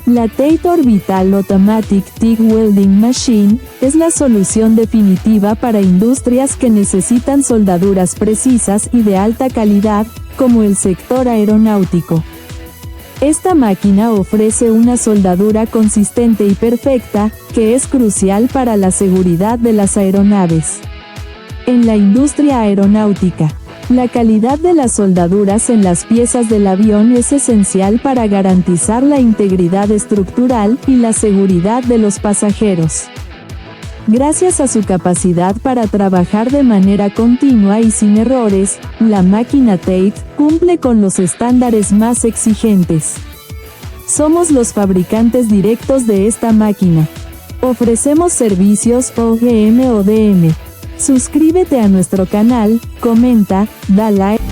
La TATE Orbital Automatic TIG Welding Machine es la solución definitiva para industrias que necesitan soldaduras precisas y de alta calidad, como el sector aeronáutico. Esta máquina ofrece una soldadura consistente y perfecta, que es crucial para la seguridad de las aeronaves. En la industria aeronáutica, la calidad de las soldaduras en las piezas del avión es esencial para garantizar la integridad estructural y la seguridad de los pasajeros. Gracias a su capacidad para trabajar de manera continua y sin errores, la máquina TATE cumple con los estándares más exigentes. Somos los fabricantes directos de esta máquina. Ofrecemos servicios OEM o DM. Suscríbete a nuestro canal, comenta, da like.